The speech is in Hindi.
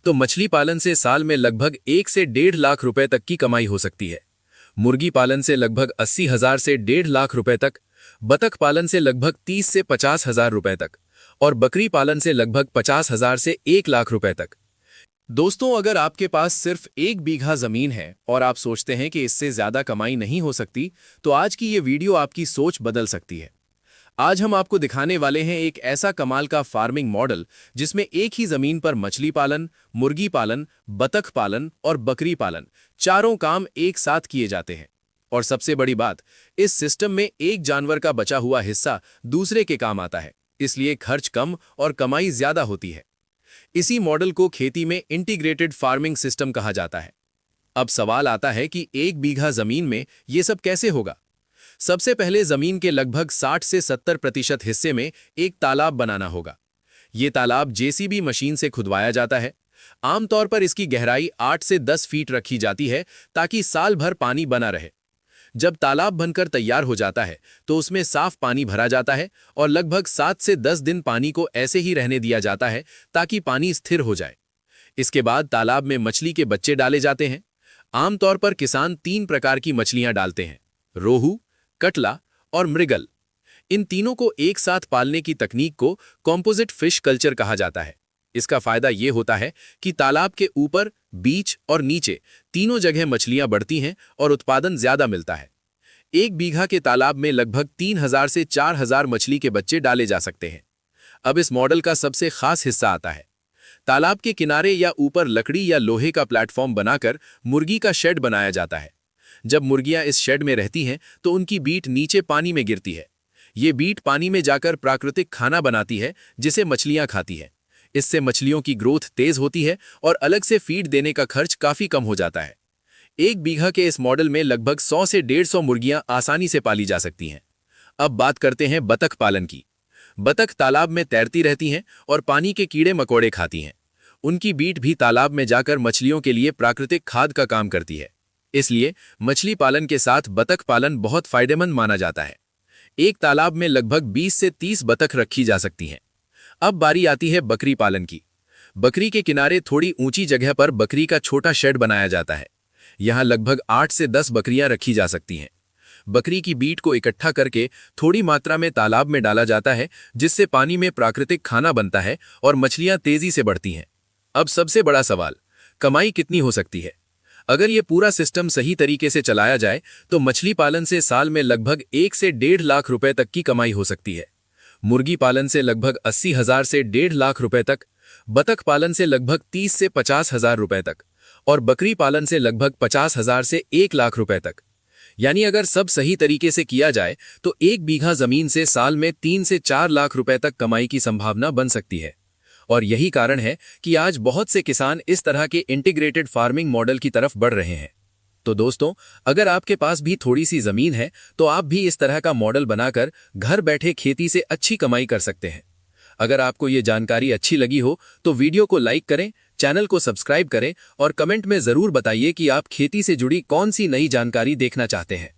तो मछली पालन से साल में लगभग 1 से 1.5 लाख रुपए तक की कमाई हो सकती है। मुर्गी पालन से लगभग 80,000 से 1.5 लाख रुपए तक, बतख पालन से लगभग 30 से 50,000 रुपए तक और बकरी पालन से लगभग 50,000 से 1 लाख रुपए तक। दोस्तों, अगर आपके पास सिर्फ 1 बीघा जमीन है और आप सोचते हैं कि इससे ज्यादा कमाई नहीं हो सकती, तो आज की ये वीडियो आपकी सोच बदल सकती है। आज हम आपको दिखाने वाले हैं एक ऐसा कमाल का फार्मिंग मॉडल जिसमें एक ही जमीन पर मछली पालन, मुर्गी पालन, बतख पालन और बकरी पालन चारों काम एक साथ किए जाते हैं। और सबसे बड़ी बात, इस सिस्टम में एक जानवर का बचा हुआ हिस्सा दूसरे के काम आता है, इसलिए खर्च कम और कमाई ज्यादा होती है। इसी मॉडल को खेती में इंटीग्रेटेड फार्मिंग सिस्टम कहा जाता है। अब सवाल आता है कि 1 बीघा जमीन में ये सब कैसे होगा। सबसे पहले जमीन के लगभग 60 से 70% हिस्से में एक तालाब बनाना होगा। ये तालाब जेसीबी मशीन से खुदवाया जाता है। आमतौर पर इसकी गहराई 8 से 10 फीट रखी जाती है ताकि साल भर पानी बना रहे। जब तालाब बनकर तैयार हो जाता है तो उसमें साफ पानी भरा जाता है और लगभग 7 से 10 दिन पानी को ऐसे ही रहने दिया जाता है ताकि पानी स्थिर हो जाए। इसके बाद तालाब में मछली के बच्चे डाले जाते हैं। आमतौर पर किसान 3 प्रकार की मछलियां डालते हैं: रोहू, कटला और मृगल। इन तीनों को एक साथ पालने की तकनीक को कॉम्पोजिट फिश कल्चर कहा जाता है। इसका फायदा यह होता है कि तालाब के ऊपर, बीच और नीचे तीनों जगह मछलियां बढ़ती हैं और उत्पादन ज्यादा मिलता है। 1 बीघा के तालाब में लगभग 3000 से 4000 मछली के बच्चे डाले जा सकते हैं। अब इस मॉडल का सबसे खास हिस्सा आता है। तालाब के किनारे या ऊपर लकड़ी या लोहे का प्लेटफॉर्म बनाकर मुर्गी का शेड बनाया जाता है। जब मुर्गियां इस शेड में रहती हैं तो उनकी बीट नीचे पानी में गिरती है। ये बीट पानी में जाकर प्राकृतिक खाना बनाती है जिसे मछलियां खाती हैं। इससे मछलियों की ग्रोथ तेज होती है और अलग से फीड देने का खर्च काफी कम हो जाता है। 1 बीघा के इस मॉडल में लगभग 100 से 150 मुर्गियां आसानी से पाली जा सकती हैं। अब बात करते हैं बतख पालन की। बतख तालाब में तैरती रहती हैं और पानी के कीड़े मकोड़े खाती हैं। उनकी बीट भी तालाब में जाकर मछलियों के लिए प्राकृतिक खाद का काम करती है। इसलिए मछली पालन के साथ बतख पालन बहुत फायदेमंद माना जाता है। एक तालाब में लगभग 20 से 30 बतख रखी जा सकती हैं। अब बारी आती है बकरी पालन की। बकरी के किनारे थोड़ी ऊंची जगह पर बकरी का छोटा शेड बनाया जाता है। यहां लगभग 8 से 10 बकरियां रखी जा सकती हैं। बकरी की बीट को इकट्ठा करके थोड़ी मात्रा में तालाब में डाला जाता है, जिससे पानी में प्राकृतिक खाना बनता है और मछलियां तेजी से बढ़ती हैं। अब सबसे बड़ा सवाल, कमाई कितनी हो सकती है। अगर ये पूरा सिस्टम सही तरीके से चलाया जाए तो मछली पालन से साल में लगभग 1 से 1.5 लाख रुपए तक की कमाई हो सकती है। मुर्गी पालन से लगभग 80,000 से 1.5 लाख रुपए तक, बतख पालन से लगभग 30 से 50,000 रुपए तक और बकरी पालन से लगभग 50,000 से 1 लाख रुपए तक। यानी अगर सब सही तरीके से किया जाए तो 1 बीघा जमीन से साल में 3 से 4 लाख रुपए तक कमाई की संभावना बन सकती है। और यही कारण है कि आज बहुत से किसान इस तरह के इंटीग्रेटेड फार्मिंग मॉडल की तरफ बढ़ रहे हैं। तो दोस्तों, अगर आपके पास भी थोड़ी सी जमीन है तो आप भी इस तरह का मॉडल बनाकर घर बैठे खेती से अच्छी कमाई कर सकते हैं। अगर आपको ये जानकारी अच्छी लगी हो तो वीडियो को लाइक करें, चैनल को सब्सक्राइब करें और कमेंट में जरूर बताइए कि आप खेती से जुड़ी कौन सी नई जानकारी देखना चाहते हैं।